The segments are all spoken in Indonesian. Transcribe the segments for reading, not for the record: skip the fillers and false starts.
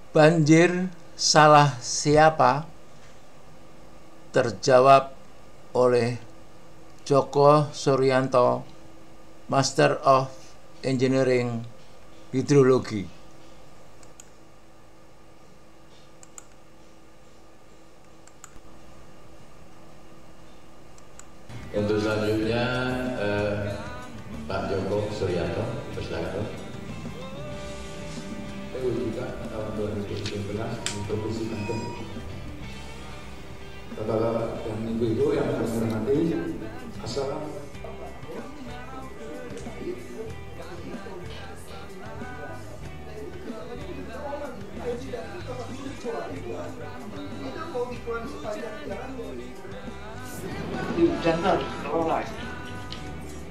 Banjir salah siapa? Terjawab oleh Djoko Suryanto, Master of Engineering Hidrologi. Untuk selanjutnya Pak Djoko Suryanto, persilakan. PUJK tahun 2019 di Provinsi Banten. Bapak-bapak dan ibu-ibu yang kami hormati, assalamualaikum. Jangan kelola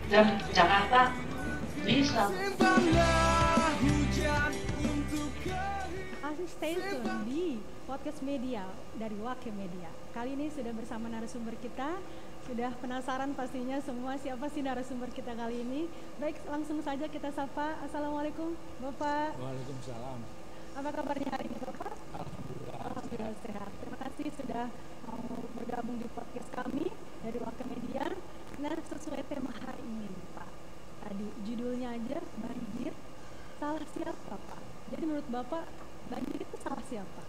dan Jakarta bisa. Masih stay tune di podcast media dari Wake Media. Kali ini sudah bersama narasumber kita. Sudah penasaran pastinya semua siapa sih narasumber kita kali ini. Baik, langsung saja kita sapa. Assalamualaikum Bapak. Waalaikumsalam. Apa kabarnya hari ini Bapak? Alhamdulillah. Alhamdulillah sehat. Terima kasih sudah mau bergabung di podcast kami dari Wake Media. Nah, sesuai tema hari ini Pak. Tadi judulnya aja banjir salah siapa Pak? Jadi menurut Bapak banjir itu salah siapa?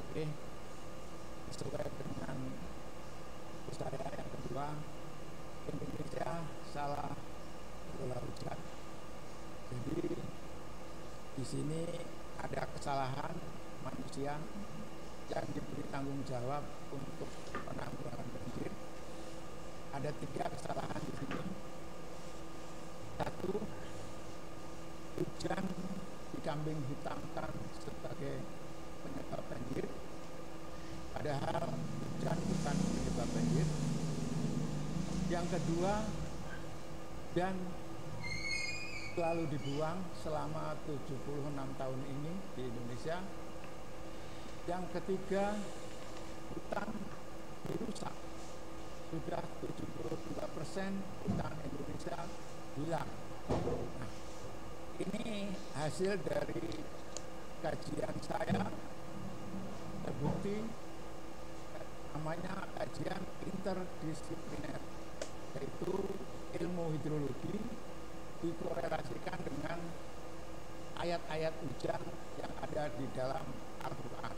Oke. Sesuai dengan saya yang kedua, Indonesia salah kelola hujan. Jadi di sini ada kesalahan manusia yang diberi tanggung jawab untuk penanggulangan banjir. Ada 3 kesalahan di sini. 1, hujan dikambing hitamkan sebagai penyebab banjir, padahal hujan bukan penyebab banjir. Yang kedua, hujan selalu dibuang selama 76 tahun ini di Indonesia. Yang ketiga, hutan dirusak. Sudah 72% hutan Indonesia hilang. Nah, ini hasil dari kajian saya, terbukti, namanya kajian interdisipliner, yaitu ilmu hidrologi dikorelasikan dengan ayat-ayat hujan yang ada di dalam Al-Quran.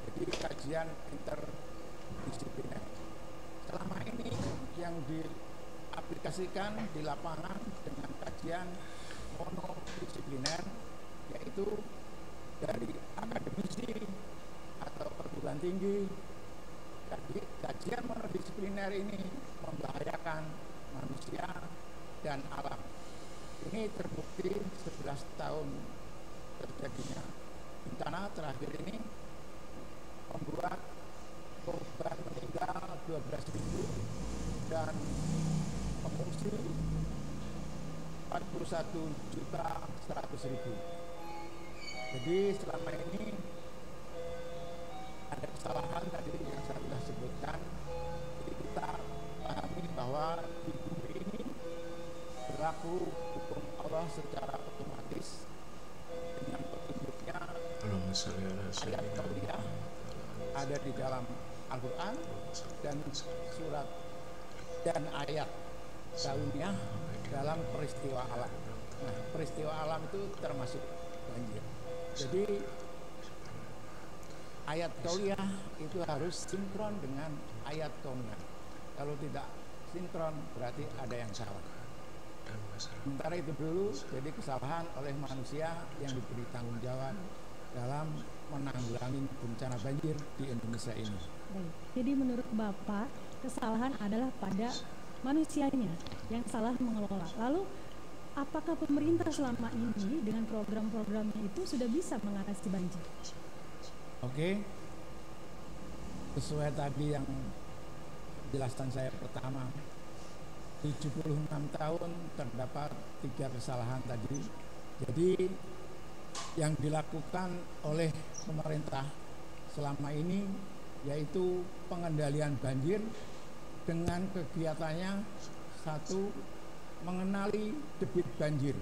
Jadi kajian interdisipliner. Selama ini yang diaplikasikan di lapangan dengan kajian monodisipliner, yaitu dari akademisi atau perguruan tinggi. Jadi kajian monodisipliner ini membahayakan manusia dan alam. Ini terbukti 11 tahun terjadinya bencana terakhir ini membuat korban meninggal 12.000 dan pengungsi 41.100.000. Jadi selama ini ada kesalahan tadi yang saya sudah sebutkan. Jadi kita pahami bahwa di bumi ini berlaku hukum Allah secara otomatis dengan petunjuknya ayat kauliyah ada di dalam Al-Quran dan surat dan ayat kauniyah dalam peristiwa alam. Nah, peristiwa alam itu termasuk banjir. Jadi ayat kauliyah itu harus sinkron dengan ayat kauniyah. Kalau tidak sinkron berarti ada yang salah. Sementara itu dulu jadi kesalahan oleh manusia yang diberi tanggung jawab dalam menanggulangi bencana banjir di Indonesia ini. Baik. Jadi menurut Bapak kesalahan adalah pada manusianya yang salah mengelola. Lalu apakah pemerintah selama ini dengan program-programnya itu sudah bisa mengatasi banjir? Oke. Sesuai tadi yang penjelasan saya pertama, 76 tahun terdapat 3 kesalahan tadi. Jadi yang dilakukan oleh pemerintah selama ini yaitu pengendalian banjir dengan kegiatannya 1, mengenali debit banjir.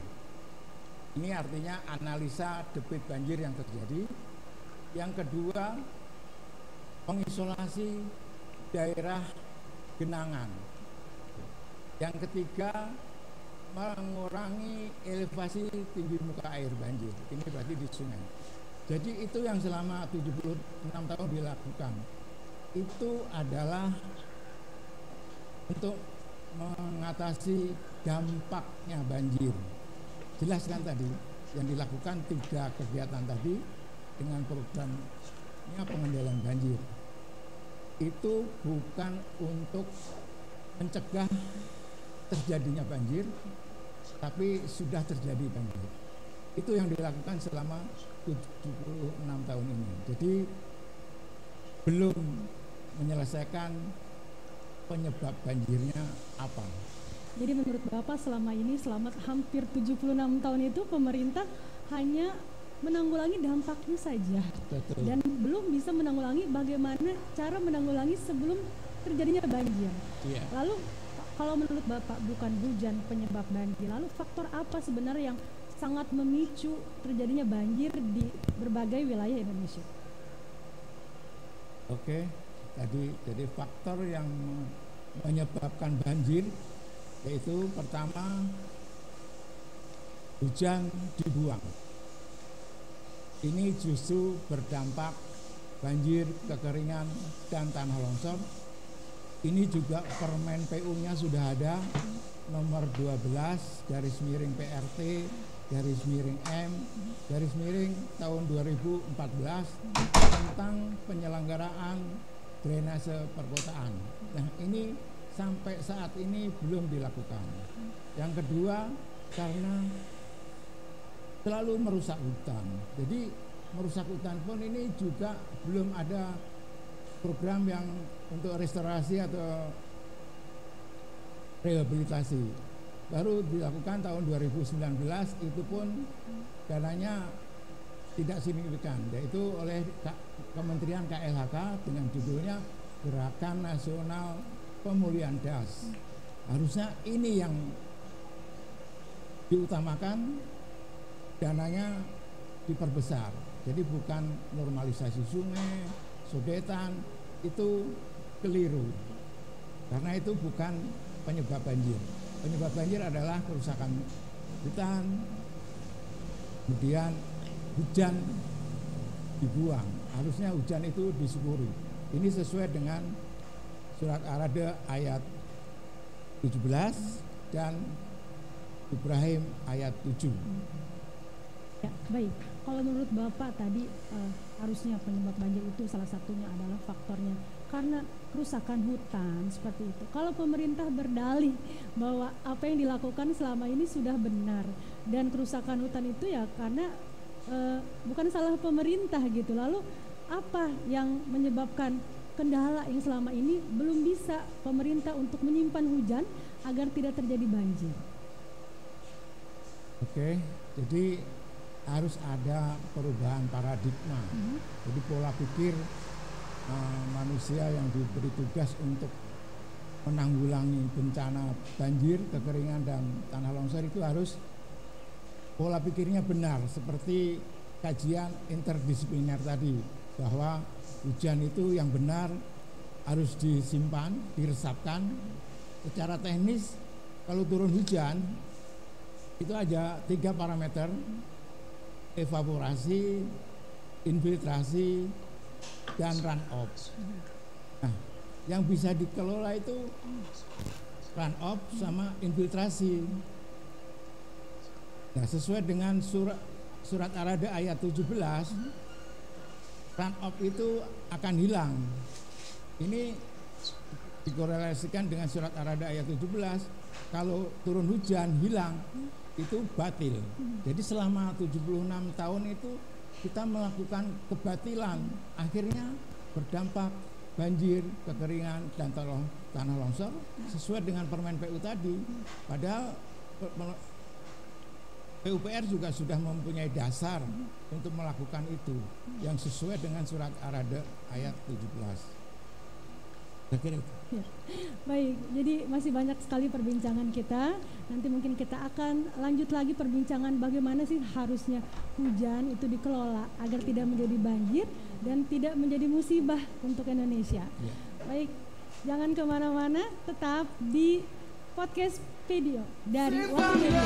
Ini artinya analisa debit banjir yang terjadi. Yang kedua, mengisolasi daerah genangan. Yang ketiga, mengurangi elevasi tinggi muka air banjir. Ini berarti di sungai. Jadi itu yang selama 76 tahun dilakukan. Itu adalah untuk mengatasi dampaknya banjir. Jelaskan tadi yang dilakukan 3 kegiatan tadi dengan programnya pengendalian banjir. Itu bukan untuk mencegah terjadinya banjir, tapi sudah terjadi banjir. Itu yang dilakukan selama 76 tahun ini. Jadi belum menyelesaikan penyebab banjirnya apa. Jadi menurut Bapak selama ini, selama hampir 76 tahun itu pemerintah hanya menanggulangi dampaknya saja. Betul. Dan belum bisa menanggulangi bagaimana cara menanggulangi sebelum terjadinya banjir. Iya. Lalu kalau menurut Bapak bukan hujan penyebab banjir, lalu faktor apa sebenarnya yang sangat memicu terjadinya banjir di berbagai wilayah Indonesia? Oke, jadi faktor yang menyebabkan banjir yaitu pertama, hujan dibuang. Ini justru berdampak banjir, kekeringan, dan tanah longsor. Ini juga Permen PU-nya sudah ada, nomor 12 /PRT /M tahun 2014 tentang penyelenggaraan drainase perkotaan. Nah, ini sampai saat ini belum dilakukan. Yang kedua, karena selalu merusak hutan. Jadi merusak hutan pun ini juga belum ada program yang untuk restorasi atau rehabilitasi. Baru dilakukan tahun 2019, itu pun dananya tidak signifikan, yaitu oleh Kementerian KLHK dengan judulnya Gerakan Nasional Pemulihan DAS. Harusnya ini yang diutamakan, dananya diperbesar. Jadi bukan normalisasi sungai, sodetan, itu keliru. Karena itu bukan penyebab banjir. Penyebab banjir adalah kerusakan hutan, kemudian hujan dibuang. Harusnya hujan itu disyukuri. Ini sesuai dengan Surat Ar-Ra'd ayat 17 dan Ibrahim ayat 7. Ya, baik. Kalau menurut Bapak tadi harusnya penyebab banjir itu salah satunya adalah faktornya karena kerusakan hutan seperti itu. Kalau pemerintah berdalih bahwa apa yang dilakukan selama ini sudah benar dan kerusakan hutan itu ya karena bukan salah pemerintah gitu. Lalu apa yang menyebabkan kendala yang selama ini belum bisa pemerintah untuk menyimpan hujan agar tidak terjadi banjir? Oke, jadi harus ada perubahan paradigma. Jadi pola pikir manusia yang diberi tugas untuk menanggulangi bencana banjir, kekeringan, dan tanah longsor itu harus pola pikirnya benar, seperti kajian interdisipliner tadi, bahwa hujan itu yang benar harus disimpan, diresapkan. Secara teknis kalau turun hujan itu ada 3 parameter: evaporasi, infiltrasi, dan run off. Nah, yang bisa dikelola itu run off sama infiltrasi. Nah, sesuai dengan surat Ar-Ra'd ayat 17, run off itu akan hilang. Ini dikorelasikan dengan surat Ar-Ra'd ayat 17, kalau turun hujan hilang itu batil. Jadi selama 76 tahun itu kita melakukan kebatilan, akhirnya berdampak banjir, kekeringan, dan tanah longsor sesuai dengan Permen PU tadi. Padahal PUPR juga sudah mempunyai dasar untuk melakukan itu yang sesuai dengan surat Ar-Ra'd ayat 17. Kira-kira itu. Ya. Baik, jadi masih banyak sekali perbincangan kita. Nanti mungkin kita akan lanjut lagi perbincangan bagaimana sih harusnya hujan itu dikelola agar tidak menjadi banjir dan tidak menjadi musibah untuk Indonesia. Ya. Baik, jangan kemana-mana, tetap di podcast video dari Waktu Media.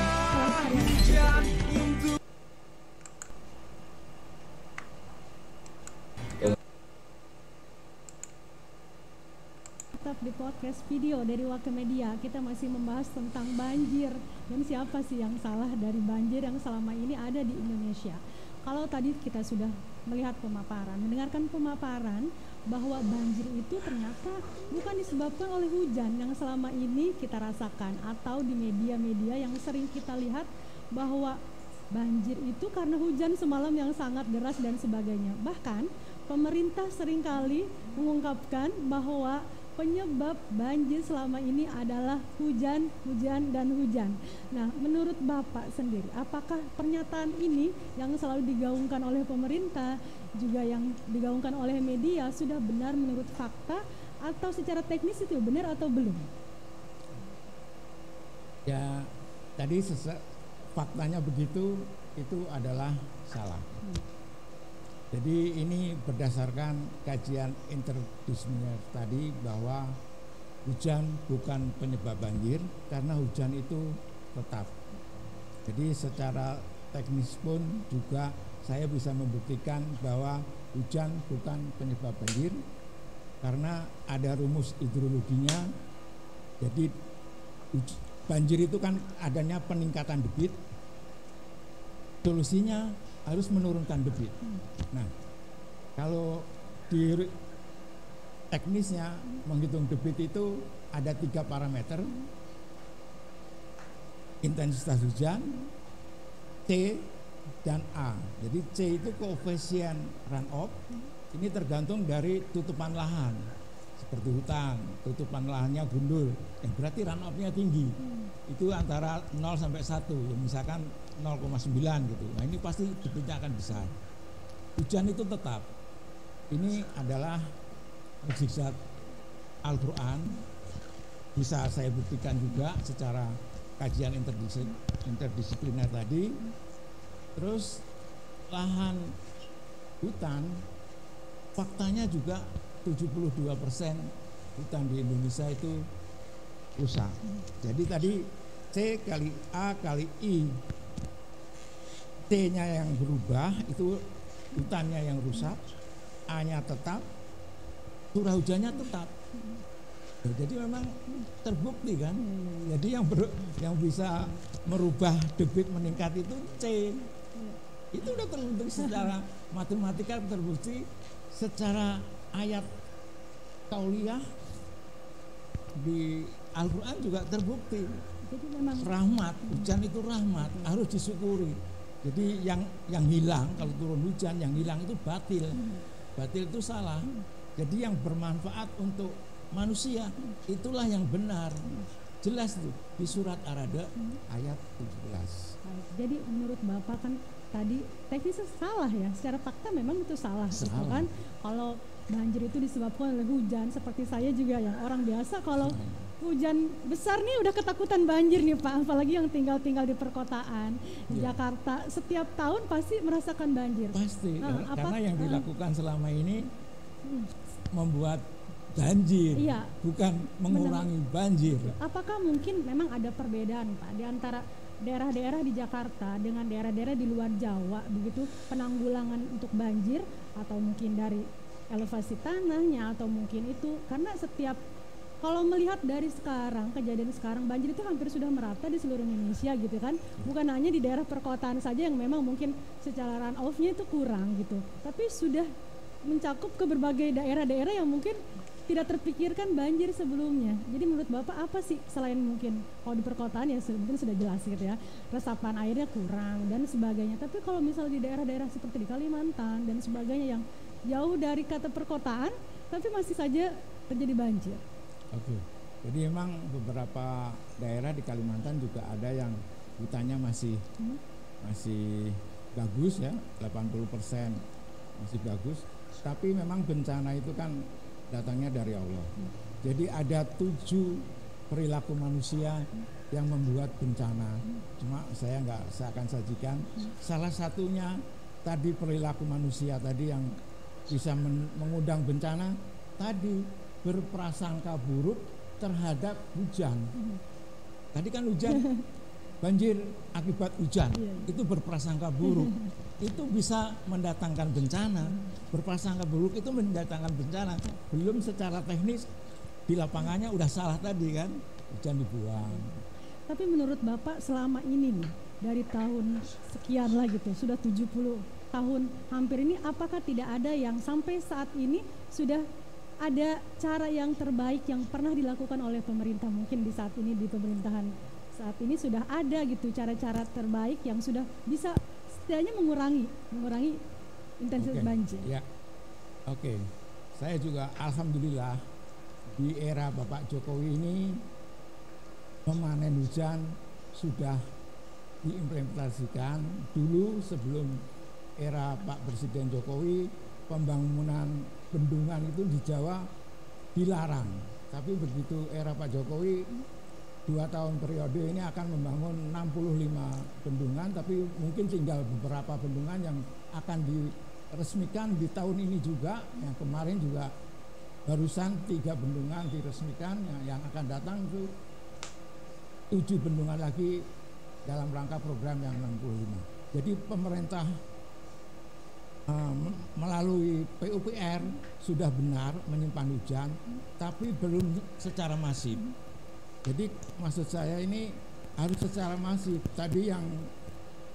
Tetap di podcast video dari Waktu Media. Kita masih membahas tentang banjir dan siapa sih yang salah dari banjir yang selama ini ada di Indonesia. Kalau tadi kita sudah melihat pemaparan, mendengarkan pemaparan bahwa banjir itu ternyata bukan disebabkan oleh hujan yang selama ini kita rasakan, atau di media-media yang sering kita lihat bahwa banjir itu karena hujan semalam yang sangat deras dan sebagainya. Bahkan pemerintah seringkali mengungkapkan bahwa penyebab banjir selama ini adalah hujan, hujan, dan hujan. Nah, menurut Bapak sendiri, apakah pernyataan ini yang selalu digaungkan oleh pemerintah, juga yang digaungkan oleh media, sudah benar menurut fakta, atau secara teknis itu benar atau belum? Ya, tadi faktanya begitu, itu adalah salah. Jadi ini berdasarkan kajian interdisipliner tadi bahwa hujan bukan penyebab banjir karena hujan itu tetap. Jadi secara teknis pun juga saya bisa membuktikan bahwa hujan bukan penyebab banjir karena ada rumus hidrologinya. Jadi banjir itu kan adanya peningkatan debit. Solusinya harus menurunkan debit. Nah, kalau di teknisnya menghitung debit itu ada 3 parameter: intensitas hujan, C, dan A. Jadi C itu koefisien runoff. Ini tergantung dari tutupan lahan. Seperti hutan, tutupan lahannya gundul, berarti runoff-nya tinggi. Itu antara 0 sampai 1, ya misalkan 0,9 gitu. Nah, ini pasti debitnya akan besar. Hujan itu tetap. Ini adalah mukjizat Al-Quran. Bisa saya buktikan juga secara kajian interdisipliner tadi. Terus lahan hutan, faktanya juga 72% hutan di Indonesia itu rusak. Jadi tadi C kali A kali I, T-nya yang berubah itu hutannya yang rusak, A-nya tetap, curah hujannya tetap. Jadi memang terbukti kan. Jadi yang bisa merubah debit meningkat itu C. Itu udah terbukti secara matematika, terbukti secara ayat kauliyah di Al-Quran juga terbukti. Jadi memang rahmat, hujan itu rahmat, harus disyukuri. Jadi yang hilang kalau turun hujan, yang hilang itu batil. Batil itu salah. Jadi yang bermanfaat untuk manusia itulah yang benar. Jelas tuh di surat Ar-Ra'd ayat 17. Jadi menurut Bapak kan tadi teknisnya salah ya, secara fakta memang itu salah. Gitu kan. Kalau banjir itu disebabkan oleh hujan, seperti saya juga yang orang biasa kalau hujan besar nih udah ketakutan banjir nih Pak, apalagi yang tinggal di perkotaan. Di Jakarta setiap tahun pasti merasakan banjir. Pasti, karena yang dilakukan selama ini membuat banjir, bukan mengurangi banjir. Apakah mungkin memang ada perbedaan Pak di antara daerah-daerah di Jakarta dengan daerah-daerah di luar Jawa begitu penanggulangan untuk banjir, atau mungkin dari elevasi tanahnya, atau mungkin itu karena setiap kalau melihat dari sekarang, kejadian sekarang, banjir itu hampir sudah merata di seluruh Indonesia gitu kan. Bukan hanya di daerah perkotaan saja yang memang mungkin secara runoff-nya itu kurang gitu. Tapi sudah mencakup ke berbagai daerah-daerah yang mungkin tidak terpikirkan banjir sebelumnya. Jadi menurut Bapak apa sih selain mungkin kalau di perkotaan ya mungkin sudah jelas gitu ya, resapan airnya kurang dan sebagainya. Tapi kalau misal di daerah-daerah seperti di Kalimantan dan sebagainya yang jauh dari kata perkotaan, tapi masih saja terjadi banjir. Oke, jadi memang beberapa daerah di Kalimantan juga ada yang hutannya masih bagus ya, 80% masih bagus. Tapi memang bencana itu kan datangnya dari Allah. Jadi ada 7 perilaku manusia yang membuat bencana. Cuma saya akan sajikan. Salah satunya tadi perilaku manusia tadi yang bisa mengundang bencana tadi, berprasangka buruk terhadap hujan. Tadi kan hujan, banjir akibat hujan, itu berprasangka buruk. Itu bisa mendatangkan bencana. Berprasangka buruk itu mendatangkan bencana. Belum secara teknis di lapangannya udah salah tadi kan, hujan dibuang. Tapi menurut Bapak selama ini nih, dari tahun sekian lah gitu, sudah 70 tahun hampir ini, apakah tidak ada yang sampai saat ini sudah ada cara yang terbaik yang pernah dilakukan oleh pemerintah? Mungkin di saat ini, di pemerintahan saat ini sudah ada gitu cara-cara terbaik yang sudah bisa setidaknya mengurangi intensitas banjir. Ya, oke. Saya juga alhamdulillah di era Bapak Jokowi ini memanen hujan sudah diimplementasikan. Dulu sebelum era Pak Presiden Jokowi, pembangunan bendungan itu di Jawa dilarang. Tapi begitu era Pak Jokowi 2 tahun periode ini akan membangun 65 bendungan, tapi mungkin tinggal beberapa bendungan yang akan diresmikan di tahun ini juga. Yang kemarin juga barusan 3 bendungan diresmikan, yang akan datang itu 7 bendungan lagi dalam rangka program yang 65. Jadi pemerintah melalui PUPR sudah benar menyimpan hujan, tapi belum secara masif. Jadi maksud saya ini harus secara masif. Tadi yang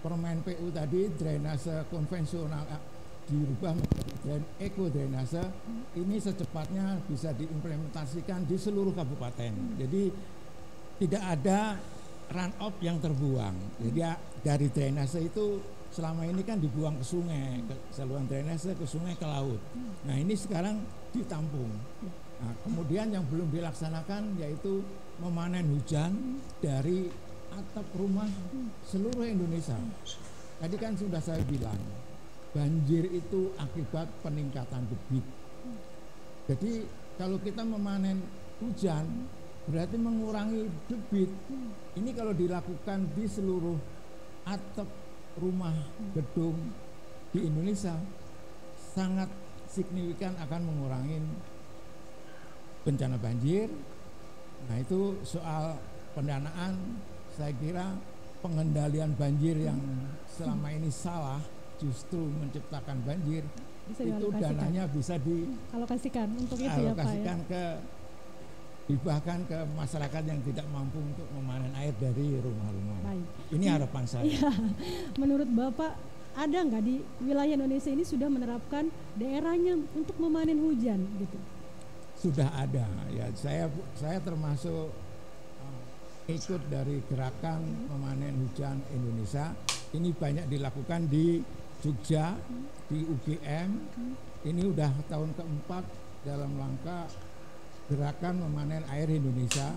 permen PU tadi, drainase konvensional dirubah menjadi eco drainase, ini secepatnya bisa diimplementasikan di seluruh kabupaten. Jadi tidak ada run off yang terbuang. Jadi dari drainase itu selama ini kan dibuang ke sungai, ke saluran drainase, ke sungai, ke laut. Nah ini sekarang ditampung. Nah, kemudian yang belum dilaksanakan yaitu memanen hujan dari atap rumah seluruh Indonesia. Tadi kan sudah saya bilang, banjir itu akibat peningkatan debit. Jadi kalau kita memanen hujan berarti mengurangi debit. Ini kalau dilakukan di seluruh atap rumah gedung di Indonesia sangat signifikan akan mengurangi bencana banjir. Nah itu soal pendanaan, saya kira pengendalian banjir yang selama ini salah justru menciptakan banjir. Bisa itu dananya bisa dialokasikan untuk itu ya Pak ya? Dibahkan ke masyarakat yang tidak mampu untuk memanen air dari rumah-rumah. Baik. Ini harapan saya. Ya, menurut Bapak ada nggak di wilayah Indonesia ini sudah menerapkan daerahnya untuk memanen hujan gitu? Sudah ada ya, saya termasuk ikut dari gerakan memanen hujan Indonesia. Ini banyak dilakukan di Jogja, di UGM. Ini udah tahun keempat dalam rangka gerakan memanen air Indonesia,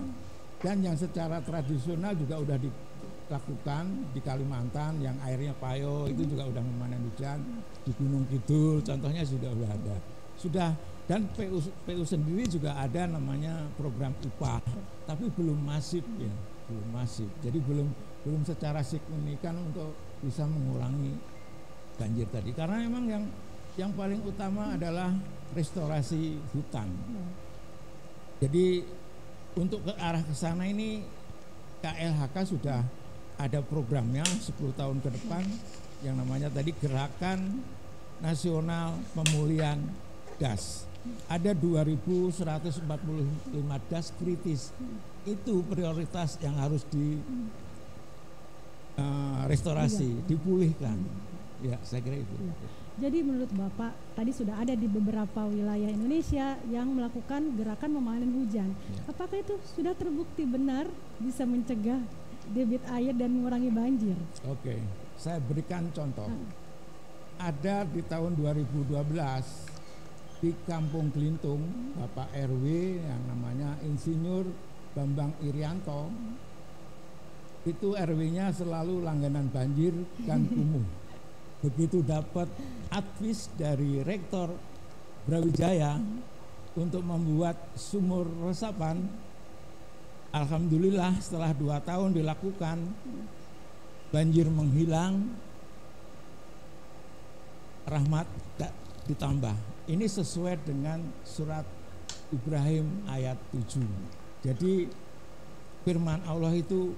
dan yang secara tradisional juga udah dilakukan di Kalimantan yang airnya payo itu juga udah memanen hujan, di Gunung Kidul contohnya sudah ada. Dan PU sendiri juga ada namanya program upah, tapi belum masif ya, belum masif. Jadi belum secara signifikan untuk bisa mengurangi banjir tadi. Karena memang yang paling utama adalah restorasi hutan. Jadi untuk ke arah ke sana ini KLHK sudah ada programnya 10 tahun ke depan yang namanya tadi Gerakan Nasional Pemulihan Das. Ada 2.145 das kritis. Itu prioritas yang harus di restorasi, dipulihkan. Ya, saya kira itu. Jadi menurut Bapak tadi sudah ada di beberapa wilayah Indonesia yang melakukan gerakan memanen hujan. Ya. Apakah itu sudah terbukti benar bisa mencegah debit air dan mengurangi banjir? Oke, saya berikan contoh. Ada di tahun 2012 di Kampung Kelintung, Bapak RW yang namanya Insinyur Bambang Irianto, itu RW-nya selalu langganan banjir dan kumuh. Begitu dapat advis dari Rektor Brawijaya, untuk membuat sumur resapan. Alhamdulillah setelah 2 tahun dilakukan, banjir menghilang, rahmat ditambah. Ini sesuai dengan surat Ibrahim ayat 7. Jadi firman Allah itu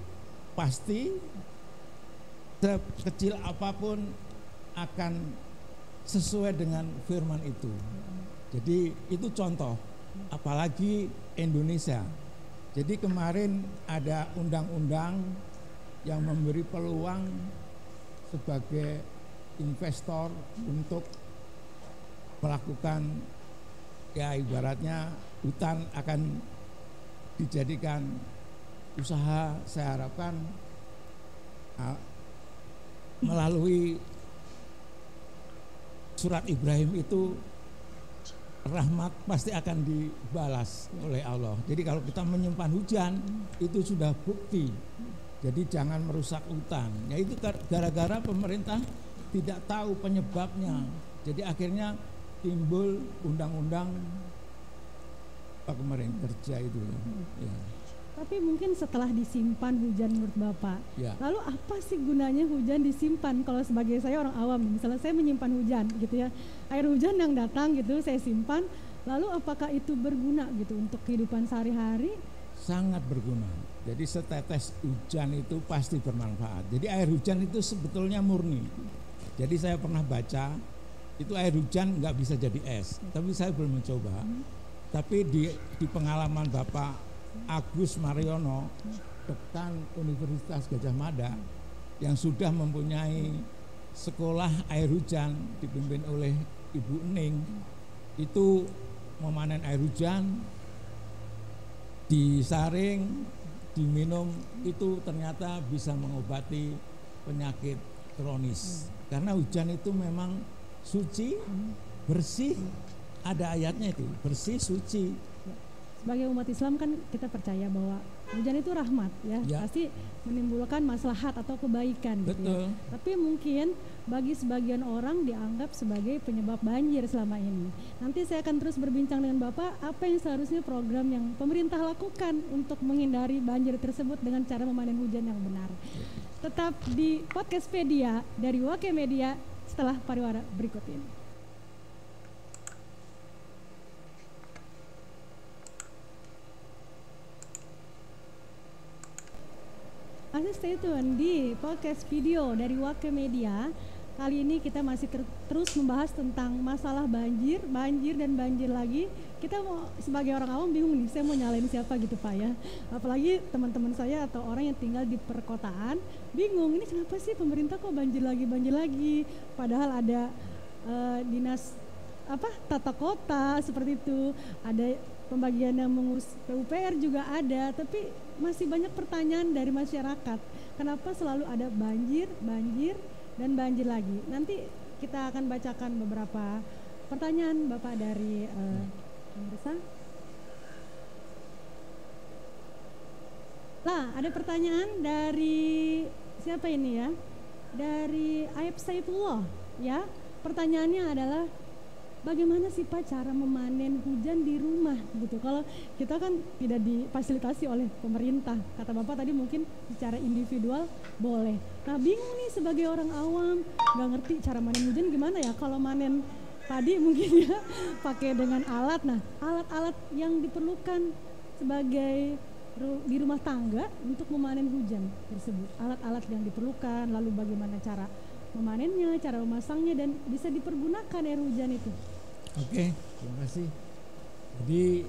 pasti, sekecil apapun akan sesuai dengan firman itu. Jadi itu contoh, apalagi Indonesia. Jadi kemarin ada undang-undang yang memberi peluang sebagai investor untuk melakukan, ya ibaratnya hutan akan dijadikan usaha. Saya harapkan melalui surat Ibrahim itu rahmat pasti akan dibalas oleh Allah. Jadi kalau kita menyimpan hujan itu sudah bukti. Jadi jangan merusak hutan. Ya itu gara-gara pemerintah tidak tahu penyebabnya. Jadi akhirnya timbul undang-undang kemarin kerja itu. Ya. Tapi mungkin setelah disimpan hujan menurut Bapak, Ya. lalu apa sih gunanya hujan disimpan? Kalau sebagai saya orang awam, misalnya saya menyimpan hujan gitu ya, air hujan yang datang gitu saya simpan, lalu apakah itu berguna gitu untuk kehidupan sehari-hari? Sangat berguna. Jadi setetes hujan itu pasti bermanfaat. Jadi air hujan itu sebetulnya murni. Jadi saya pernah baca itu air hujan nggak bisa jadi es, tapi saya belum mencoba. Tapi di pengalaman Bapak Agus Mariono, dekan Universitas Gadjah Mada, yang sudah mempunyai sekolah air hujan dipimpin oleh Ibu Ening, itu memanen air hujan, disaring, diminum, itu ternyata bisa mengobati penyakit kronis. Karena hujan itu memang suci, bersih, ada ayatnya itu, bersih, suci. Sebagai umat Islam kan kita percaya bahwa hujan itu rahmat ya, pasti menimbulkan maslahat atau kebaikan gitu ya. Tapi mungkin bagi sebagian orang dianggap sebagai penyebab banjir selama ini. Nanti saya akan terus berbincang dengan Bapak apa yang seharusnya program yang pemerintah lakukan untuk menghindari banjir tersebut dengan cara memanen hujan yang benar. Tetap di Podcastpedia dari Wake Media setelah pariwara berikut ini. Masih stay tune di podcast video dari Wake Media. Kali ini kita masih terus membahas tentang masalah banjir dan banjir lagi. Kita mau sebagai orang awam bingung nih, saya mau nyalain siapa gitu Pak ya. Apalagi teman-teman saya atau orang yang tinggal di perkotaan bingung, ini kenapa sih pemerintah kok banjir lagi. Padahal ada dinas tata kota seperti itu, ada pembagian yang mengurus PUPR juga ada, tapi masih banyak pertanyaan dari masyarakat. Kenapa selalu ada banjir dan banjir lagi? Nanti kita akan bacakan beberapa pertanyaan Bapak dari pemirsa. Lah, ada pertanyaan dari siapa ini ya? Dari Aib Saifullah ya. Pertanyaannya adalah bagaimana sih Pak cara memanen hujan di rumah gitu? Kalau kita kan tidak difasilitasi oleh pemerintah. Kata Bapak tadi mungkin secara individual boleh. Nah bingung nih sebagai orang awam, nggak ngerti cara manen hujan gimana ya? Kalau manen padi mungkin ya pakai dengan alat. Nah alat-alat yang diperlukan sebagai di rumah tangga untuk memanen hujan tersebut. Alat-alat yang diperlukan, lalu bagaimana cara memanennya, cara memasangnya, dan bisa dipergunakan air hujan itu. Oke, terima kasih. Jadi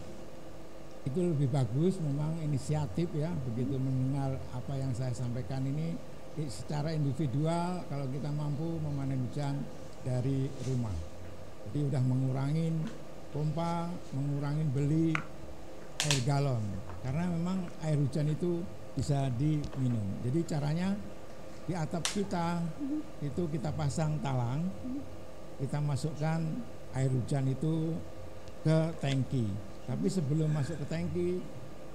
itu lebih bagus memang inisiatif ya, begitu mendengar apa yang saya sampaikan ini secara individual. Kalau kita mampu memanen hujan dari rumah, jadi udah mengurangin pompa, mengurangin beli air galon, karena memang air hujan itu bisa diminum. Jadi caranya di atap kita itu kita pasang talang, kita masukkan air hujan itu ke tangki. Tapi sebelum masuk ke tangki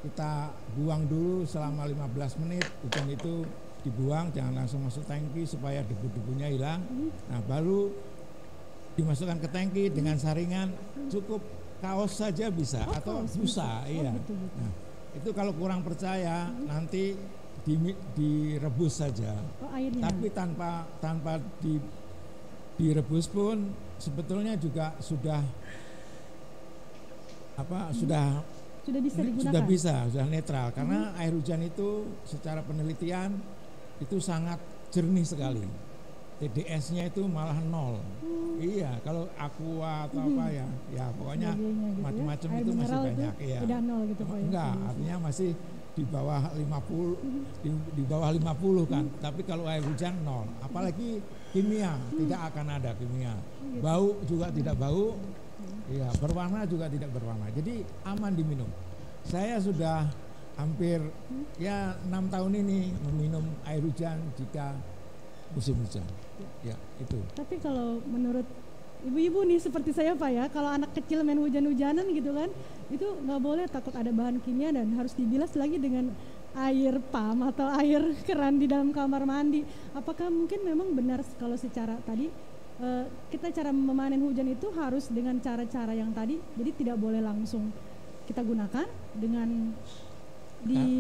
kita buang dulu selama 15 menit. Hujan itu dibuang, jangan langsung masuk tangki supaya debu-debunya hilang. Nah baru dimasukkan ke tangki dengan saringan cukup kaos saja bisa atau kaos busa, bisa. iya. Betul. Nah, itu kalau kurang percaya nanti direbus saja. Airnya. Tapi tanpa direbus pun sebetulnya juga sudah bisa digunakan. Sudah netral karena air hujan itu secara penelitian itu sangat jernih sekali. TDS-nya itu malah 0. Iya, kalau aqua atau apa ya pokoknya gitu macam-macam ya. itu masih banyak ya. Tidak 0 gitu Pak. Enggak, artinya masih di bawah 50 di bawah 50 kan. Tapi kalau air hujan 0. Apalagi kimia, tidak akan ada kimia. Bau juga tidak bau. Iya, berwarna juga tidak berwarna. Jadi aman diminum. Saya sudah hampir 6 tahun ini meminum air hujan jika musim hujan. Ya, itu. Tapi kalau menurut ibu-ibu nih seperti saya Pak ya, kalau anak kecil main hujan-hujanan gitu kan, itu nggak boleh, takut ada bahan kimia dan harus dibilas lagi dengan air pam atau air keran di dalam kamar mandi. Apakah mungkin memang benar kalau secara tadi kita cara memanen hujan itu harus dengan cara-cara yang tadi, jadi tidak boleh langsung kita gunakan dengan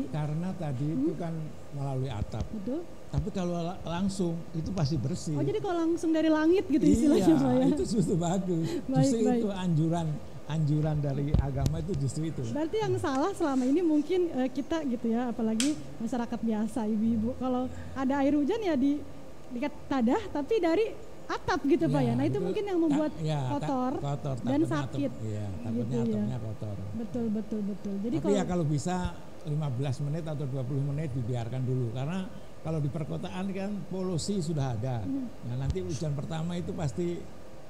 karena tadi itu kan melalui atap. Betul. Tapi kalau langsung itu pasti bersih. Oh, jadi kalau langsung dari langit gitu istilahnya Pak ya. Iya, itu justru bagus. Justru itu anjuran dari agama itu justru itu. Berarti yang salah selama ini mungkin kita gitu ya, apalagi masyarakat biasa, ibu-ibu. Kalau ada air hujan ya dekat tadah tapi dari atap gitu Pak ya. Nah itu mungkin yang membuat kotor dan sakit. Iya, takutnya gitu atapnya kotor. Betul. Jadi tapi kalau bisa 15 menit atau 20 menit dibiarkan dulu, karena kalau di perkotaan kan polusi sudah ada. Nah nanti hujan pertama itu pasti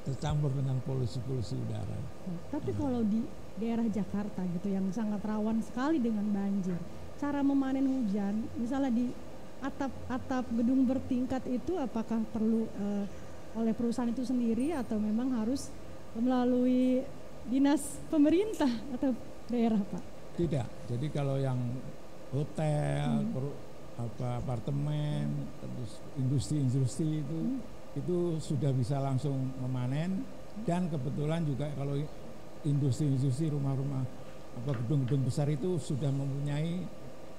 tercampur dengan polusi udara. Tapi kalau di daerah Jakarta gitu yang sangat rawan sekali dengan banjir, cara memanen hujan misalnya di atap gedung bertingkat itu apakah perlu oleh perusahaan itu sendiri atau memang harus melalui dinas pemerintah atau daerah Pak? Tidak. Jadi kalau yang hotel, apartemen, terus industri itu sudah bisa langsung memanen. Dan kebetulan juga kalau industri rumah-rumah gedung-gedung besar itu sudah mempunyai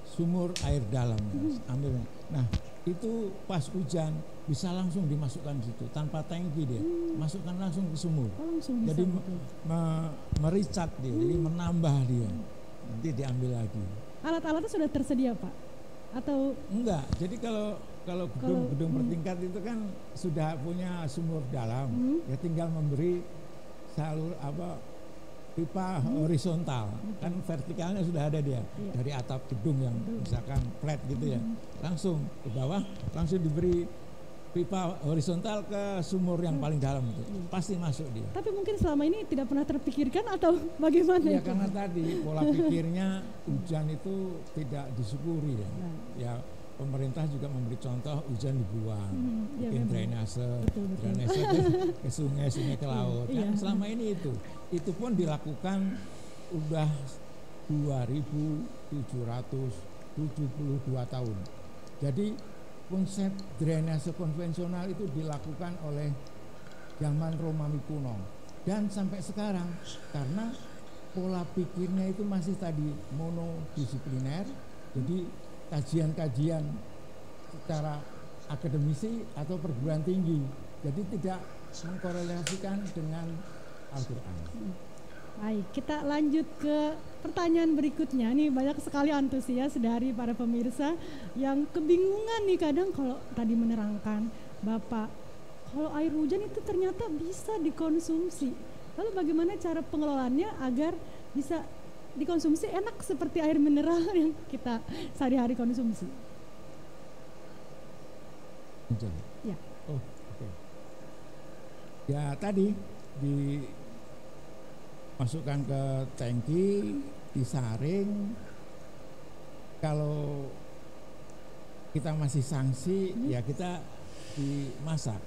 sumur air dalam. Ambil. Nah itu pas hujan bisa langsung dimasukkan di situ tanpa tangki dia, masukkan langsung ke sumur. Jadi mericat dia, jadi menambah dia. Nanti diambil lagi. Alat-alatnya sudah tersedia Pak? Atau enggak? Jadi kalau gedung bertingkat itu kan sudah punya sumur dalam, ya tinggal memberi pipa horizontal. Kan vertikalnya sudah ada dia dari atap gedung yang misalkan flat gitu ya, langsung ke bawah langsung diberi pipa horizontal ke sumur yang paling dalam itu, pasti masuk dia. Tapi mungkin selama ini tidak pernah terpikirkan atau bagaimana? Ya karena tadi pola pikirnya hujan itu tidak disyukuri ya. Ya pemerintah juga memberi contoh hujan dibuang, bikin drainase ke sungai ke laut. Kan selama ini itu pun dilakukan udah 2.772 tahun. Jadi konsep drainase konvensional itu dilakukan oleh zaman Romawi kuno dan sampai sekarang karena pola pikirnya itu masih tadi monodisipliner, jadi kajian-kajian secara akademisi atau perguruan tinggi, jadi tidak mengkorelasikan dengan Al-Quran. Baik, kita lanjut ke pertanyaan berikutnya. Nih banyak sekali antusias dari para pemirsa yang kebingungan nih kadang kalau tadi menerangkan Bapak, kalau air hujan itu ternyata bisa dikonsumsi. Lalu bagaimana cara pengelolaannya agar bisa dikonsumsi enak seperti air mineral yang kita sehari-hari konsumsi? Ya. Oh, oke. Ya tadi masukkan ke tangki, disaring. Kalau kita masih sanksi, ya kita dimasak.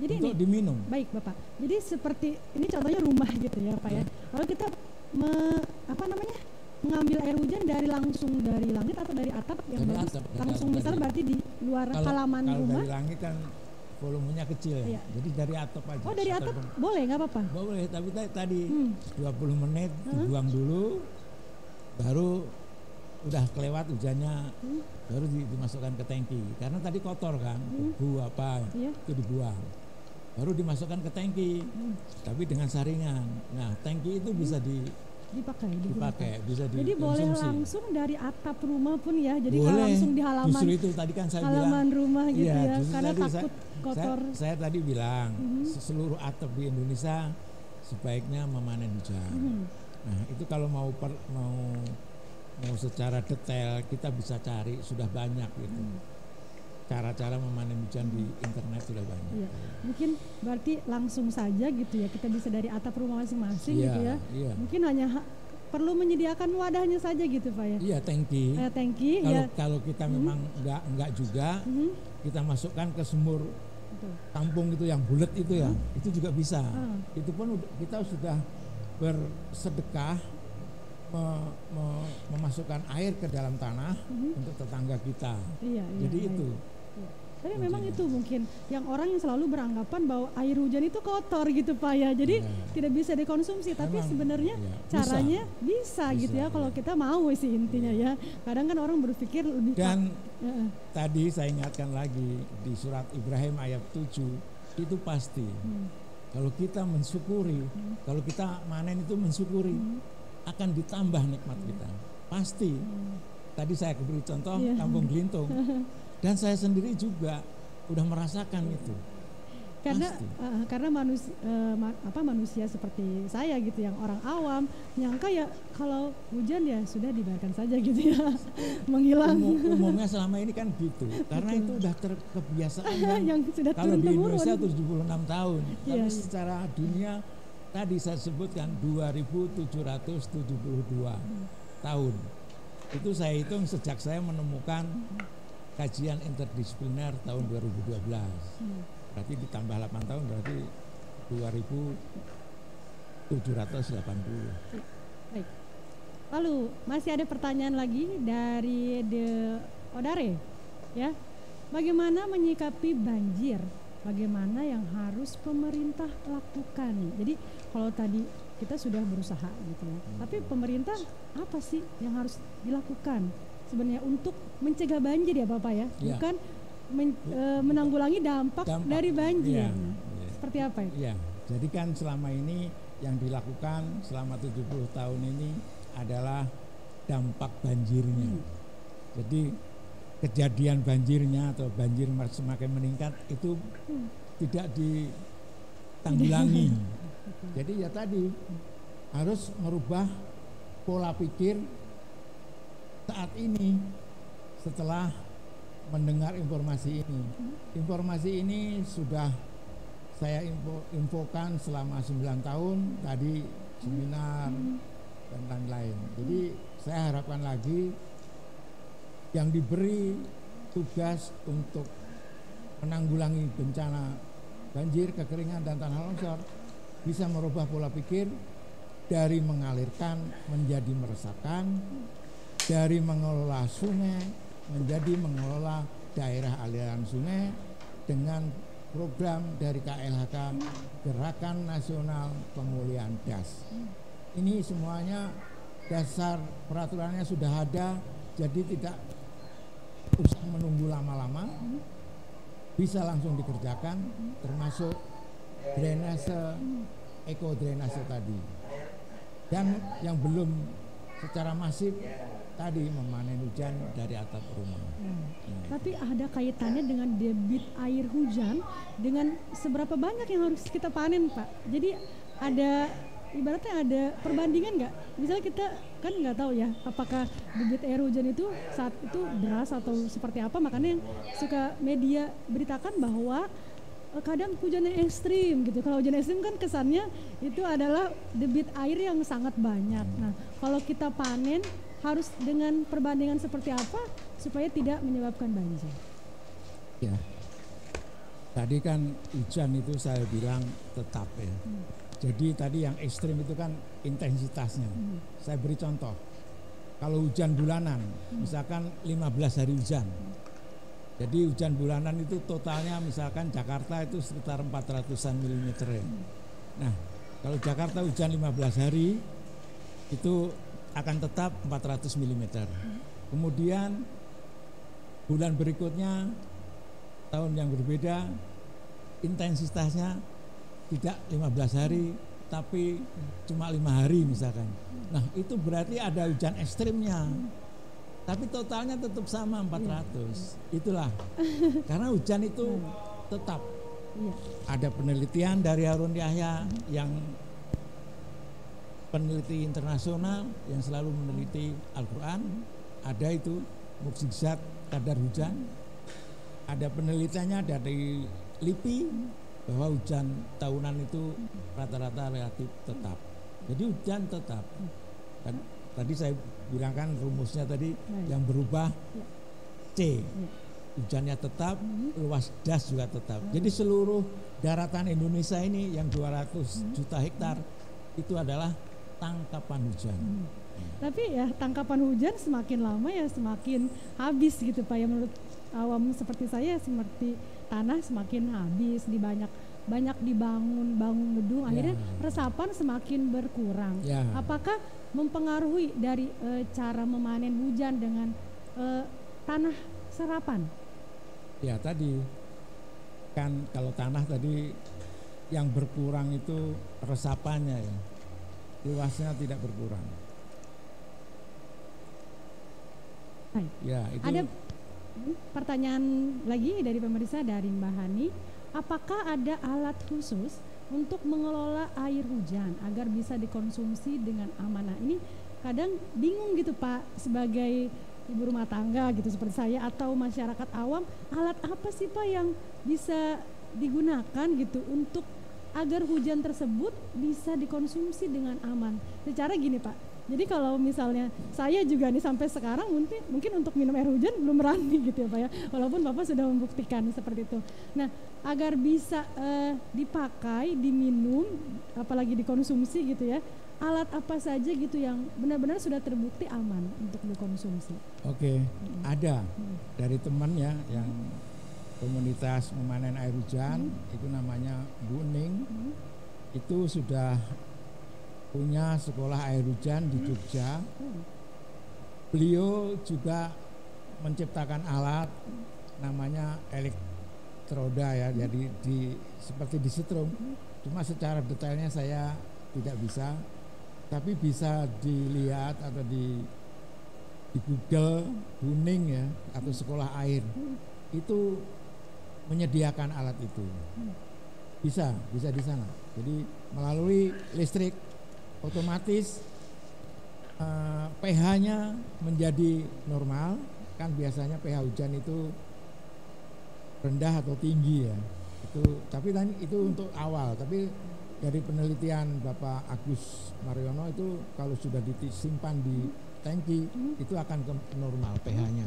Jadi untuk diminum. Baik Bapak. Jadi seperti ini contohnya rumah gitu ya Pak ya. Kalau kita mengambil air hujan langsung dari langit atau dari atap yang dari bagus, atap, langsung besar berarti di luar halaman kalau rumah. Dari langit kan volumenya kecil ya. Iya. Jadi dari atap aja. Oh dari atap boleh nggak apa-apa? Boleh, tapi tadi 20 menit dibuang dulu, baru udah kelewat hujannya, baru dimasukkan ke tangki. Karena tadi kotor kan, debu apa, Iya. itu dibuang. Baru dimasukkan ke tangki, tapi dengan saringan. Nah, tangki itu bisa Dipakai. bisa Jadi boleh dikonsumsi. langsung dari atap rumah pun ya. Jadi kalau Boleh. langsung di halaman. Justru itu tadi kan saya bilang. Halaman rumah gitu Iya, ya. justru Karena tadi takut kotor. Saya tadi bilang seluruh atap di Indonesia sebaiknya memanen hujan. Nah itu kalau mau secara detail kita bisa cari, sudah banyak gitu. Cara-cara memanen hujan di internet sudah banyak. Iya. Mungkin berarti langsung saja gitu ya, kita bisa dari atap rumah masing-masing Iya, gitu ya. iya. Mungkin hanya perlu menyediakan wadahnya saja gitu Pak ya. Iya, tangki. Tangki Kalau ya. kalau kita memang enggak juga, kita masukkan ke sumur Betul. tampung itu yang bulat itu ya, itu juga bisa. Ah. Itu pun kita sudah bersedekah memasukkan air ke dalam tanah untuk tetangga kita. Iya, Jadi baik. itu. Iya. Tapi memang itu mungkin yang orang yang selalu beranggapan bahwa air hujan itu kotor gitu Pak ya. Jadi tidak bisa dikonsumsi, tapi Memang, sebenarnya iya. caranya bisa gitu ya Bisa, kalau kita mau sih intinya ya. Kadang kan orang berpikir lebih Dan tadi saya ingatkan lagi di surat Ibrahim ayat 7 itu pasti. Kalau kita mensyukuri, kalau kita manen itu mensyukuri, akan ditambah nikmat kita. Pasti. Tadi saya beri contoh Kampung Gelintung. Dan saya sendiri juga udah merasakan itu. Karena manusia seperti saya gitu yang orang awam nyangka ya kalau hujan ya sudah dibiarkan saja gitu ya menghilang. Umumnya selama ini kan gitu. Karena itu udah kebiasaan yang sudah kalau di turun-temurun. Indonesia 76 tahun. Iya, Tapi secara dunia tadi saya sebutkan 2772 tahun. Itu saya hitung sejak saya menemukan kajian interdisipliner tahun 2012. Berarti ditambah 8 tahun berarti 2780. Baik. Lalu masih ada pertanyaan lagi dari The Odare ya. Bagaimana menyikapi banjir? Bagaimana yang harus pemerintah lakukan? Jadi kalau tadi kita sudah berusaha gitu ya. Tapi pemerintah apa sih yang harus dilakukan sebenarnya untuk mencegah banjir ya Bapak ya? Ya. Bukan menanggulangi dampak dari banjir. Ya. Seperti apa itu? Ya, jadi kan selama ini yang dilakukan selama 70 tahun ini adalah dampak banjirnya. Jadi kejadian banjirnya atau banjir semakin meningkat itu tidak ditanggulangi. Jadi ya tadi harus merubah pola pikir saat ini setelah mendengar informasi ini. Informasi ini sudah saya infokan selama 9 tahun tadi seminar dan lain-lain. Jadi saya harapkan lagi yang diberi tugas untuk menanggulangi bencana banjir, kekeringan dan tanah longsor bisa merubah pola pikir dari mengalirkan menjadi meresapkan, dari mengelola sungai menjadi mengelola daerah aliran sungai dengan program dari KLHK Gerakan Nasional Pemulihan DAS. Ini semuanya dasar peraturannya sudah ada, jadi tidak usah menunggu lama-lama, bisa langsung dikerjakan, termasuk drainase, ekodrainase tadi. Dan yang belum secara masif tadi memanen hujan dari atap rumah. Tapi ada kaitannya dengan debit air hujan dengan seberapa banyak yang harus kita panen Pak. Jadi ada ibaratnya ada perbandingan nggak? Misalnya kita kan nggak tahu ya apakah debit air hujan itu saat itu deras atau seperti apa. Makanya yang suka media beritakan bahwa kadang hujannya ekstrim gitu. Kalau hujan ekstrim kan kesannya itu adalah debit air yang sangat banyak. Nah kalau kita panen harus dengan perbandingan seperti apa supaya tidak menyebabkan banjir? Ya, tadi kan hujan itu saya bilang tetap ya. Jadi tadi yang ekstrim itu kan intensitasnya. Saya beri contoh, kalau hujan bulanan, misalkan 15 hari hujan, Jadi hujan bulanan itu totalnya misalkan Jakarta itu sekitar 400-an milimeter ya. Nah, kalau Jakarta hujan 15 hari itu akan tetap 400 mm. Kemudian bulan berikutnya tahun yang berbeda intensitasnya tidak 15 hari tapi cuma 5 hari misalkan. Nah, itu berarti ada hujan ekstrimnya. Tapi totalnya tetap sama 400. Itulah. Karena hujan itu tetap. Ada penelitian dari Harun Yahya yang peneliti internasional yang selalu meneliti Al-Quran, ada itu mukjizat kadar hujan. Ada penelitiannya dari LIPI bahwa hujan tahunan itu rata-rata relatif tetap. Jadi hujan tetap. Dan tadi saya bilangkan rumusnya tadi yang berubah C. Hujannya tetap, luas das juga tetap. Jadi seluruh daratan Indonesia ini yang 200 juta hektar itu adalah tangkapan hujan. Tapi ya tangkapan hujan semakin lama ya semakin habis gitu Pak ya, menurut awam seperti saya, seperti tanah semakin habis, banyak dibangun gedung, akhirnya resapan semakin berkurang. Apakah mempengaruhi dari cara memanen hujan dengan tanah serapan? Ya tadi kan kalau tanah tadi yang berkurang itu resapannya ya, luasnya tidak berkurang. Ya, itu. Ada pertanyaan lagi dari pemirsa, dari Mbak Hani, apakah ada alat khusus untuk mengelola air hujan agar bisa dikonsumsi dengan aman? Nah, ini kadang bingung gitu Pak, sebagai ibu rumah tangga gitu seperti saya atau masyarakat awam, alat apa sih Pak yang bisa digunakan gitu untuk agar hujan tersebut bisa dikonsumsi dengan aman? Secara gini Pak, jadi kalau misalnya saya juga nih sampai sekarang mungkin untuk minum air hujan belum berani gitu ya Pak ya, walaupun Bapak sudah membuktikan seperti itu. Nah, agar bisa dipakai, diminum, apalagi dikonsumsi gitu ya, alat apa saja gitu yang benar-benar sudah terbukti aman untuk dikonsumsi? Oke, ada dari teman ya yang komunitas memanen air hujan, itu namanya Bu Ning, itu sudah punya sekolah air hujan di Jogja. Beliau juga menciptakan alat namanya elektroda ya, jadi seperti disetrum. Cuma secara detailnya saya tidak bisa, tapi bisa dilihat atau di Google Buning ya, atau sekolah air itu menyediakan alat itu. Bisa di sana. Jadi melalui listrik otomatis pH-nya menjadi normal, kan biasanya pH hujan itu rendah atau tinggi ya. Tapi itu untuk awal, tapi dari penelitian Bapak Agus Mariono itu kalau sudah disimpan di tangki itu akan ke normal pH-nya.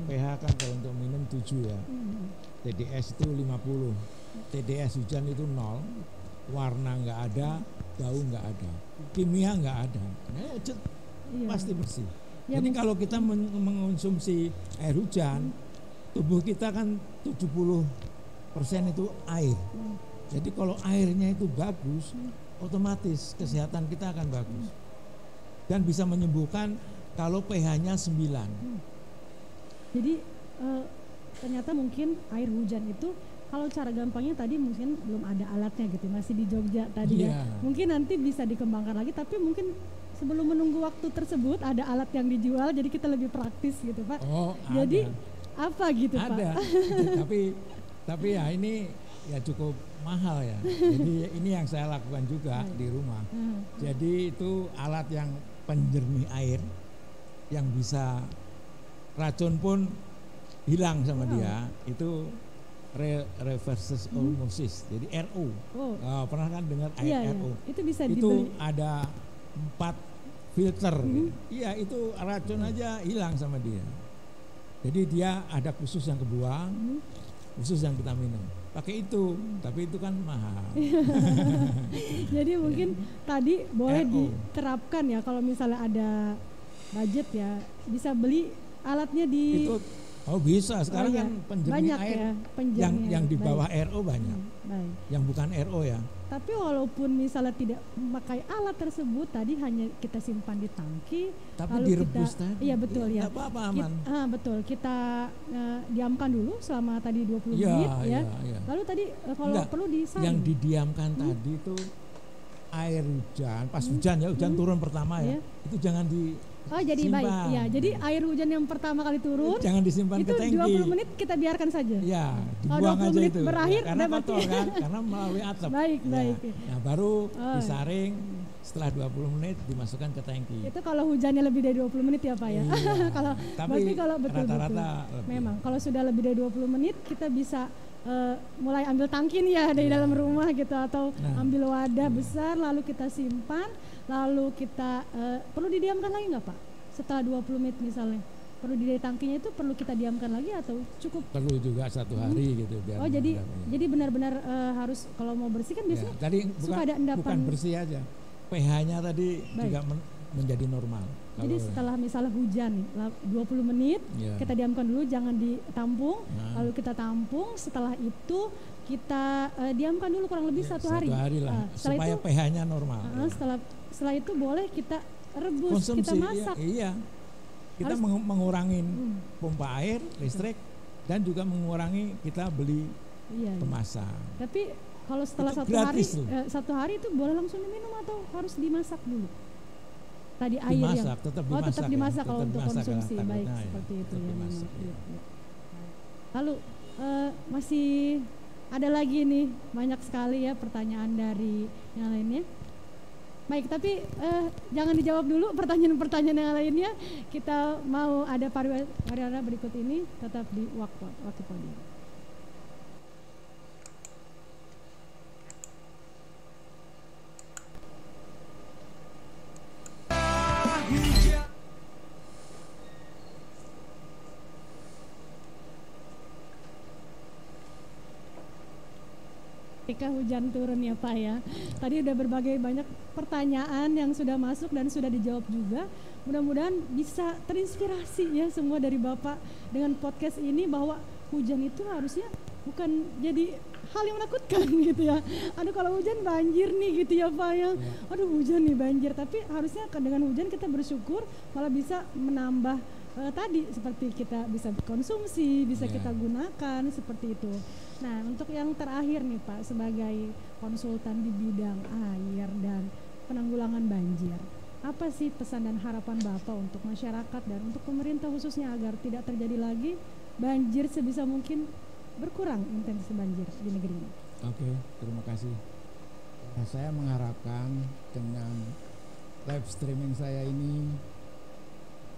pH kan kalau untuk minum 7 ya. TDS itu 50. TDS hujan itu 0. Warna enggak ada, bau enggak ada, kimia enggak ada. Pasti bersih. Jadi kalau kita mengonsumsi air hujan, tubuh kita kan 70% itu air. Jadi kalau airnya itu bagus, otomatis kesehatan kita akan bagus. Dan bisa menyembuhkan kalau pH-nya 9. Jadi ternyata mungkin air hujan itu, kalau cara gampangnya tadi mungkin belum ada alatnya gitu, masih di Jogja tadi ya. Mungkin nanti bisa dikembangkan lagi, tapi mungkin sebelum menunggu waktu tersebut ada alat yang dijual, jadi kita lebih praktis gitu Pak. Jadi apa gitu Pak? Ada, tapi ya ini ya cukup mahal ya. Jadi ini yang saya lakukan juga di rumah. Jadi itu alat yang penjernih air yang bisa racun pun hilang sama dia. Itu reverse osmosis, jadi RO. Pernah kan dengar air RO? Itu bisa dibeli. Ada 4 filter. Iya, itu racun aja hilang sama dia. Jadi dia ada khusus yang kebuang, khusus yang kita minum. Pakai itu, tapi itu kan mahal. Jadi mungkin tadi boleh diterapkan ya, kalau misalnya ada budget ya, bisa beli alatnya di. Itu Oh bisa, sekarang iya. kan penjernih Banyak air ya, penjernih yang air. di bawah Baik. RO banyak, Baik. yang bukan RO ya. Tapi walaupun misalnya tidak memakai alat tersebut, tadi hanya kita simpan di tangki, Tapi lalu direbus kita, tadi. iya betul ya. Nggak apa-apa, aman. Betul, kita diamkan dulu selama tadi 20 Iya, menit ya. iya. Lalu tadi kalau Enggak, perlu disaring. Yang didiamkan tadi itu air hujan, pas hujan ya, hujan turun pertama ya, Iya. itu jangan Oh jadi baik, simpan. ya. Jadi air hujan yang pertama kali turun, jangan disimpan itu ke tangki. 20 menit kita biarkan saja. Ya, Kalau dibuang 20 aja menit itu. berakhir, Ya, karena udah mati. kotor kan, karena melalui atap. Baik, Ya. baik. Nah, baru Oh. disaring setelah 20 menit dimasukkan ke tangki. Itu kalau hujannya lebih dari 20 menit ya Pak ya. Iya. Kalau Tapi berarti kalau betul rata-rata lebih. Memang kalau sudah lebih dari 20 menit kita bisa mulai ambil tangki nih ya dari dalam rumah gitu, atau Nah. ambil wadah besar lalu kita simpan, lalu kita perlu didiamkan lagi nggak Pak? Setelah 20 menit misalnya. Perlu di tangkinya itu perlu kita diamkan lagi atau cukup? Perlu juga 1 hari gitu biar Oh jadi mengendap, ya. jadi benar-benar harus kalau mau bersih kan biasanya Ya, tadi suka ada endapan. bukan bersih aja. pH-nya tadi Baik. juga menjadi normal. Jadi Kalau- setelah misalnya hujan nih, 20 menit Ya. kita diamkan dulu, jangan ditampung, Nah. lalu kita tampung. Setelah itu kita diamkan dulu kurang lebih Ya, 1 hari. 1 hari lah, Setelah supaya itu, pH-nya normal. setelah itu boleh kita rebus, Konsumsi, kita masak. iya. Kita Harus- mengurangi pompa air, listrik, dan juga mengurangi kita beli Iya, iya. kemasan. Tapi kalau setelah Itu 1 hari, gratis loh. 1 hari itu boleh langsung diminum atau harus dimasak dulu? Tadi air yang Dimasak, tetap oh dimasak tetap ya, dimasak kalau tetap untuk dimasak ya, konsumsi, baik takutnya ya, seperti itu tetap ya memang. dimasak, ya. Iya, iya. Lalu masih ada lagi nih banyak sekali ya pertanyaan dari yang lainnya. Baik, tapi jangan dijawab dulu pertanyaan-pertanyaan yang lainnya. Kita mau ada pariwara berikut ini, tetap di waktu podium. Ketika hujan turun ya Pak ya. Tadi udah berbagai banyak pertanyaan yang sudah masuk dan sudah dijawab juga. Mudah-mudahan bisa terinspirasi ya semua dari Bapak dengan podcast ini, bahwa hujan itu harusnya bukan jadi hal yang menakutkan gitu ya. Aduh kalau hujan banjir nih gitu ya Pak ya. Aduh hujan nih banjir, tapi harusnya dengan hujan kita bersyukur, malah bisa menambah tadi seperti kita bisa konsumsi, bisa kita gunakan seperti itu. Nah, untuk yang terakhir nih Pak, sebagai konsultan di bidang air dan penanggulangan banjir, apa sih pesan dan harapan Bapak untuk masyarakat dan untuk pemerintah khususnya agar tidak terjadi lagi banjir, sebisa mungkin berkurang intensitas banjir di negeri ini? Oke, terima kasih. Nah, saya mengharapkan dengan live streaming saya ini,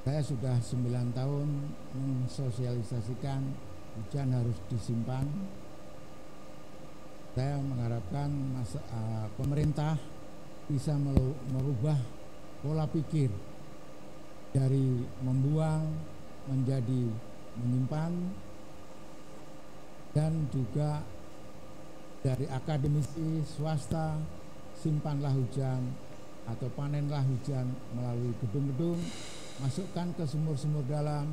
saya sudah 9 tahun mensosialisasikan hujan harus disimpan. Saya mengharapkan pemerintah bisa merubah pola pikir dari membuang menjadi menyimpan, dan juga dari akademisi swasta, simpanlah hujan atau panenlah hujan melalui gedung-gedung, masukkan ke sumur-sumur dalam,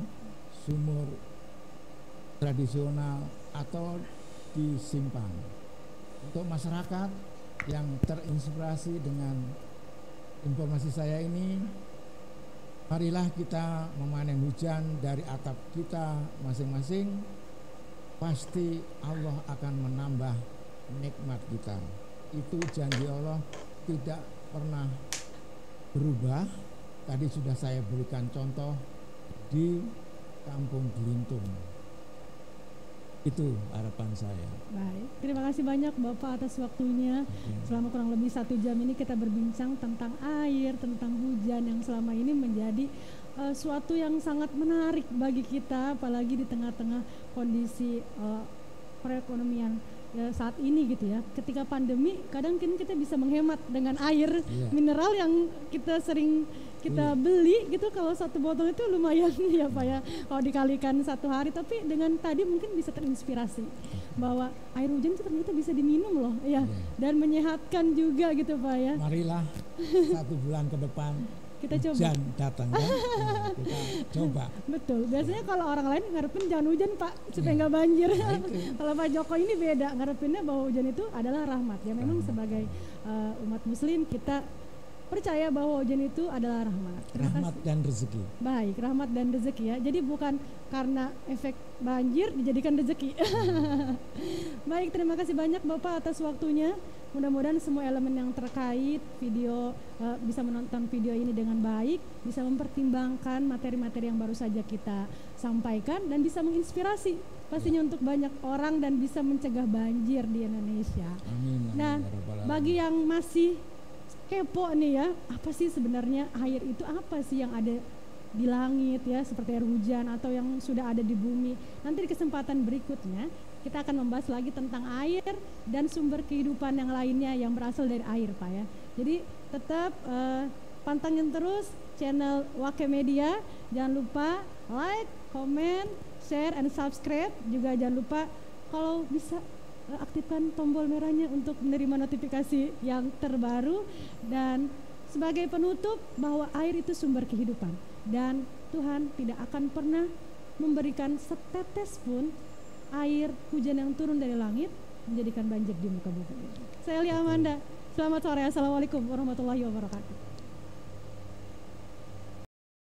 sumur tradisional, atau disimpan. Untuk masyarakat yang terinspirasi dengan informasi saya ini, marilah kita memanen hujan dari atap kita masing-masing. Pasti Allah akan menambah nikmat kita. Itu janji Allah tidak pernah berubah. Tadi sudah saya berikan contoh di Kampung Gelintung. Itu harapan saya. Baik, terima kasih banyak Bapak atas waktunya. Selama kurang lebih 1 jam ini kita berbincang tentang air, tentang hujan yang selama ini menjadi suatu yang sangat menarik bagi kita, apalagi di tengah-tengah kondisi perekonomian saat ini gitu ya. Ketika pandemi, kadang kita bisa menghemat dengan air mineral yang kita sering beli gitu. Kalau 1 botol itu lumayan ya Pak ya, kalau dikalikan 1 hari. Tapi dengan tadi mungkin bisa terinspirasi bahwa air hujan itu ternyata bisa diminum loh ya, dan menyehatkan juga gitu Pak ya. Marilah 1 bulan ke depan kita coba. Hujan datang kan, nah, kita coba. Betul. Biasanya kalau orang lain ngarepin jangan hujan Pak supaya nggak banjir. Kalau Pak Joko ini beda, ngarepinnya bahwa hujan itu adalah rahmat. Ya memang sebagai umat Muslim kita percaya bahwa hujan itu adalah rahmat. Rahmat dan rezeki. Baik, rahmat dan rezeki ya. Jadi bukan karena efek banjir dijadikan rezeki. Baik, terima kasih banyak Bapak atas waktunya. Mudah-mudahan semua elemen yang terkait video bisa menonton video ini dengan baik, bisa mempertimbangkan materi-materi yang baru saja kita sampaikan dan bisa menginspirasi pastinya untuk banyak orang dan bisa mencegah banjir di Indonesia. Amin. Nah, bagi yang masih kepo nih ya, apa sih sebenarnya air itu, apa sih yang ada di langit ya, seperti air hujan atau yang sudah ada di bumi. Nanti di kesempatan berikutnya kita akan membahas lagi tentang air dan sumber kehidupan yang lainnya yang berasal dari air Pak ya. Jadi tetap pantengin terus channel Wake Media. Jangan lupa like, comment, share, and subscribe. Juga jangan lupa kalau bisa aktifkan tombol merahnya untuk menerima notifikasi yang terbaru. Dan sebagai penutup bahwa air itu sumber kehidupan dan Tuhan tidak akan pernah memberikan setetes pun air hujan yang turun dari langit menjadikan banjir di muka bumi. Saya Lia Amanda, selamat sore, assalamualaikum warahmatullahi wabarakatuh.